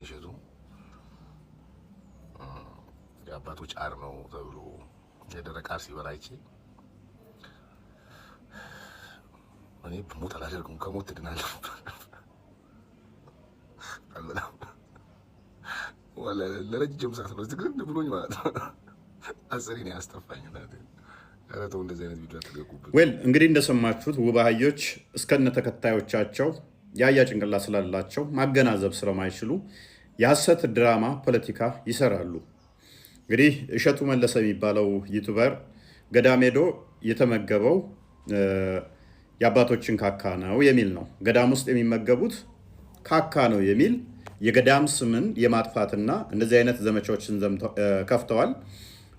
እሸቱ የአባቶች አር ነው ተብሎ የደረቀ አር ሲበላ አይቼ እኔ ብሞት አላደርገውም፣ ከሞት ትድናለህ አልበላም። ለረጅም ሰዓት ነው ዝግን ብሎኝ ማለት ነው። አስሬ ነው ያስጠፋኝ። ኧረ ተው እንደዚህ አይነት ቪዲዮ አትለቁብን። ዌል እንግዲህ እንደሰማችሁት ውብ አህዮች እስከነ ተከታዮቻቸው የአህያ ጭንቅላት ስላላቸው ማገናዘብ ስለማይችሉ የሐሰት ድራማ ፖለቲካ ይሰራሉ። እንግዲህ እሸቱ መለሰ የሚባለው ዩቱበር ገዳም ሄዶ የተመገበው የአባቶችን ካካ ነው የሚል ነው። ገዳም ውስጥ የሚመገቡት ካካ ነው የሚል የገዳም ስምን የማጥፋትና እንደዚህ አይነት ዘመቻዎችን ከፍተዋል።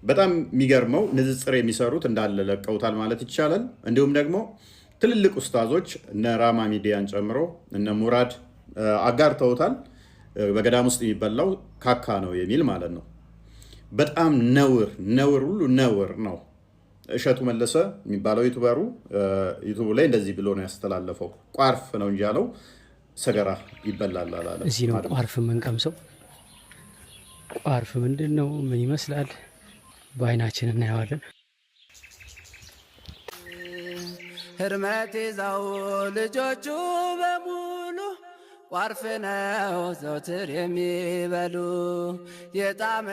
በጣም የሚገርመው ንጽጽር የሚሰሩት እንዳለ ለቀውታል ማለት ይቻላል። እንዲሁም ደግሞ ትልልቅ ኡስታዞች እነ ራማ ሚዲያን ጨምሮ እነ ሙራድ አጋርተውታል። በገዳም ውስጥ የሚበላው ካካ ነው የሚል ማለት ነው። በጣም ነውር ሁሉ ነውር ነው። እሸቱ መለሰ የሚባለው ዩቱበሩ ዩቱቡ ላይ እንደዚህ ብሎ ነው ያስተላለፈው። ቋርፍ ነው እንጂ ያለው ሰገራ ይበላል አላለ። እዚህ ነው ቋርፍ የምንቀምሰው። ቋርፍ ምንድን ነው? ምን ይመስላል? በአይናችን እናየዋለን። ህርመት ይዘው ልጆቹ በሙሉ ቋርፍ ነው ዘውትር የሚበሉ የጣመ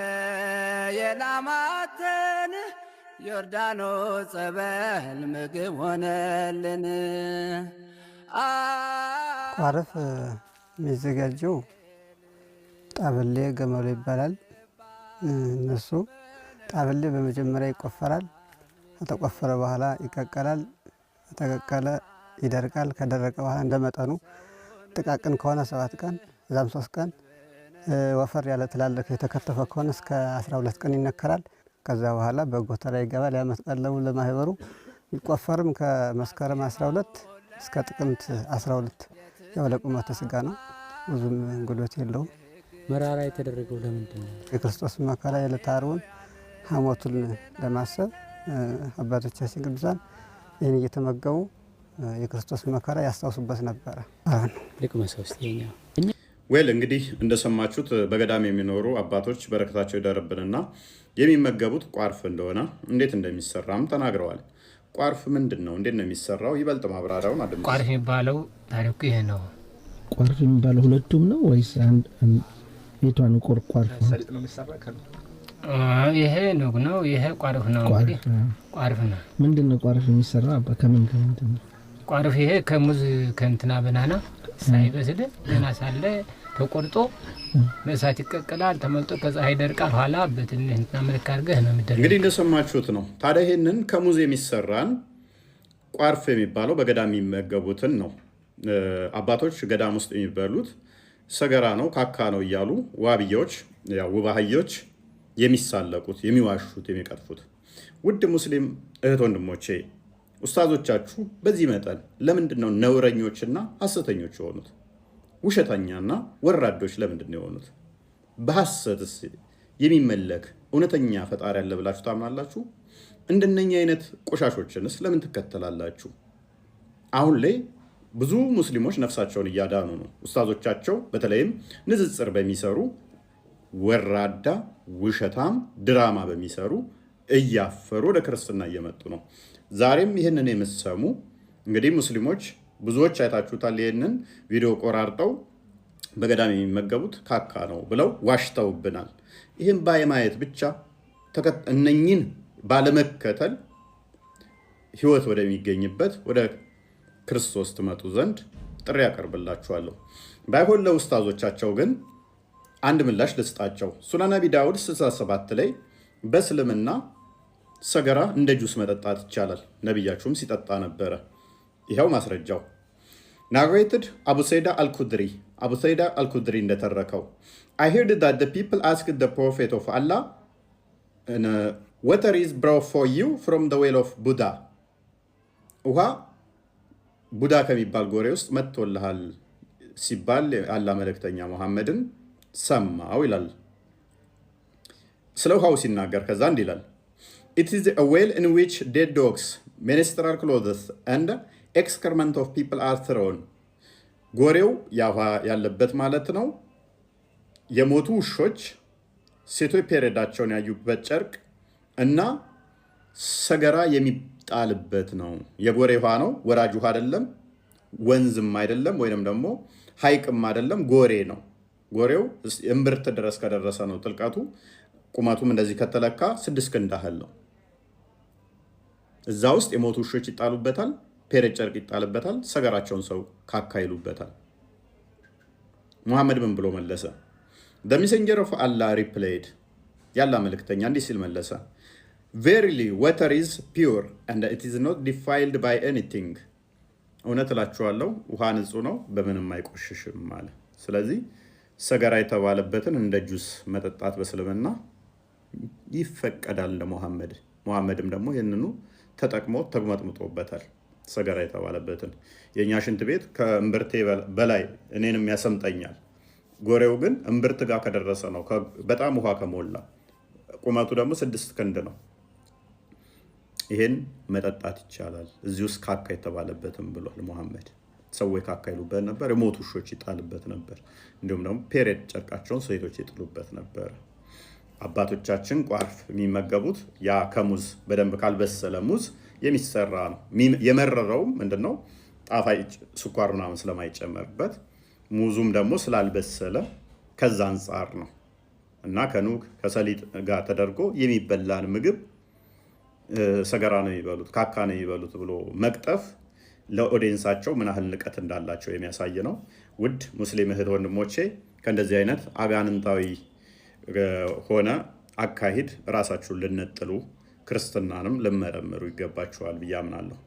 የላማተን ዮርዳኖስ ጸበል ምግብ ሆነልን። ቋርፍ የሚዘጋጀው ጣበሌ ገመሎ ይባላል። እነሱ ጣበሌ በመጀመሪያ ይቆፈራል። ከተቆፈረ በኋላ ይቀቀላል። ከተቀቀለ ይደርቃል። ከደረቀ በኋላ እንደመጠኑ ጥቃቅን ከሆነ 7 ቀን እዛም 3 ቀን፣ ወፈር ያለ ትላልቅ የተከተፈ ከሆነ እስከ 12 ቀን ይነከራል። ከዛ በኋላ በጎተራ ይገባል። የዓመት ቀለቡ ለማህበሩ ይቆፈርም ከመስከረም 12 እስከ ጥቅምት 12 ያው ለቁመተ ስጋ ነው። ብዙም ጉልበት የለውም። መራራ የተደረገው ለምንድን ነው? የክርስቶስ መከራ የዕለተ ዓርቡን ሐሞቱን ለማሰብ አባቶቻችን ቅዱሳን ይህን እየተመገቡ የክርስቶስ መከራ ያስታውሱበት ነበረ። ዌል እንግዲህ እንደሰማችሁት በገዳም የሚኖሩ አባቶች በረከታቸው ይደርብንና የሚመገቡት ቋርፍ እንደሆነ እንዴት እንደሚሰራም ተናግረዋል። ቋርፍ ምንድን ነው? እንዴት ነው የሚሰራው? ይበልጥ ማብራሪያውን አድምጡ። ቋርፍ የሚባለው ታሪኩ ይሄ ነው። ቋርፍ የሚባለው ሁለቱም ነው ወይስ የቷን ቋርፍ ይሄ ኑግ ነው፣ ይሄ ቋርፍ ነው። እንግዲህ ቋርፍ ነው። ምንድን ነው ቋርፍ የሚሰራ? ከምን ነው ቋርፍ? ይሄ ከሙዝ ከእንትና በናና ሳይበስል ገና ሳለ ተቆርጦ በእሳት ይቀቀላል። ተመልጦ ከፀሐይ ደርቃል። ኋላ በትንሽ እንትና መልክ አድርገህ ነው የሚደረገው። እንግዲህ እንደሰማችሁት ነው። ታዲያ ይሄንን ከሙዝ የሚሰራን ቋርፍ የሚባለው በገዳም የሚመገቡትን ነው። አባቶች ገዳም ውስጥ የሚበሉት ሰገራ ነው፣ ካካ ነው እያሉ ዋብዮች፣ ውብ አህዮች የሚሳለቁት፣ የሚዋሹት፣ የሚቀጥፉት። ውድ ሙስሊም እህት ወንድሞቼ፣ ኡስታዞቻችሁ በዚህ መጠን ለምንድን ነው ነውረኞችና ሐሰተኞች የሆኑት? ውሸተኛና ወራዶች ለምንድን ነው የሆኑት? በሐሰትስ የሚመለክ እውነተኛ ፈጣሪ ያለ ብላችሁ ታምናላችሁ? እንደነኛ አይነት ቆሻሾችንስ ለምን ትከተላላችሁ? አሁን ላይ ብዙ ሙስሊሞች ነፍሳቸውን እያዳኑ ነው። ኡስታዞቻቸው በተለይም ንጽጽር በሚሰሩ ወራዳ ውሸታም ድራማ በሚሰሩ እያፈሩ ወደ ክርስትና እየመጡ ነው። ዛሬም ይህንን የምትሰሙ እንግዲህ ሙስሊሞች ብዙዎች አይታችሁታል። ይህንን ቪዲዮ ቆራርጠው በገዳም የሚመገቡት ካካ ነው ብለው ዋሽተውብናል። ይህም ባለማየት ብቻ እነኝን ባለመከተል ህይወት ወደሚገኝበት ወደ ክርስቶስ ትመጡ ዘንድ ጥሪ ያቀርብላችኋለሁ። ባይሆን ለኡስታዞቻቸው ግን አንድ ምላሽ ልስጣቸው። ሱነን ነቢ ዳውድ 67 ላይ በእስልምና ሰገራ እንደ ጁስ መጠጣት ይቻላል፣ ነቢያችሁም ሲጠጣ ነበረ። ይኸው ማስረጃው። ናሬትድ አቡ ሰይዳ አልኩድሪ እንደተረከው I heard that the people asked the prophet of Allah, water is brought for you from the well of Buddha. ውሃ ቡዳ ከሚባል ጎሬ ውስጥ መጥቶልሃል ሲባል አላህ መልእክተኛ መሐመድን ሰማው ይላል። ስለ ውሃው ሲናገር ከዛ እንዲህ ይላል፣ It is a well in which dead dogs, menstrual clothes and excrement of people are thrown. ጎሬው ያውሃ ያለበት ማለት ነው። የሞቱ ውሾች ሴቶች ፔሬዳቸውን ያዩበት ጨርቅ እና ሰገራ የሚጣልበት ነው። የጎሬ ውሃ ነው፣ ወራጅ ውሃ አይደለም፣ ወንዝም አይደለም፣ ወይንም ደግሞ ሐይቅም አይደለም፣ ጎሬ ነው። ጎሬው እምብርት ድረስ ከደረሰ ነው ጥልቀቱ። ቁመቱም እንደዚህ ከተለካ 6 ክንድ ያህል ነው። እዛ ውስጥ የሞቱ ውሾች ይጣሉበታል፣ ፔሬድ ጨርቅ ይጣልበታል፣ ሰገራቸውን ሰው ካካ ይሉበታል። ሙሐመድ ምን ብሎ መለሰ? The messenger of Allah replied, ያላ መልእክተኛ እንዲህ ሲል መለሰ፣ Verily water is pure and it is not defiled by anything. እውነት እላችኋለሁ ውሃ ንጹህ ነው በምንም አይቆሽሽም አለ። ስለዚህ ሰገራ የተባለበትን እንደ ጁስ መጠጣት በእስልምና ይፈቀዳል ለሙሐመድ። ሙሐመድም ደግሞ ይህንኑ ተጠቅሞ ተግመጥምጦበታል። ሰገራ የተባለበትን የእኛ ሽንት ቤት ከእምብርቴ በላይ እኔንም ያሰምጠኛል። ጎሬው ግን እምብርት ጋር ከደረሰ ነው በጣም ውሃ ከሞላ። ቁመቱ ደግሞ 6 ክንድ ነው። ይሄን መጠጣት ይቻላል እዚህ ውስጥ ካካ የተባለበትም ብሏል ሙሐመድ። ሰዎች ካካ ይሉበት ነበር፣ የሞቱ ውሾች ይጣልበት ነበር። እንዲሁም ደግሞ ፔሬድ ጨርቃቸውን ሴቶች ይጥሉበት ነበር። አባቶቻችን ቋርፍ የሚመገቡት ያ ከሙዝ በደንብ ካልበሰለ ሙዝ የሚሰራ ነው። የመረረው ምንድነው? ጣፋጭ ስኳር ምናምን ስለማይጨመርበት፣ ሙዙም ደግሞ ስላልበሰለ ከዛ አንጻር ነው። እና ከኑግ ከሰሊጥ ጋር ተደርጎ የሚበላን ምግብ ሰገራ ነው የሚበሉት፣ ካካ ነው የሚበሉት ብሎ መቅጠፍ ለኦዲየንሳቸው ምን ያህል ንቀት እንዳላቸው የሚያሳይ ነው። ውድ ሙስሊም እህት ወንድሞቼ ከእንደዚህ አይነት አጋንንታዊ ሆነ አካሂድ ራሳችሁን ልነጥሉ ክርስትናንም ልመረምሩ ይገባችኋል ብዬ አምናለሁ።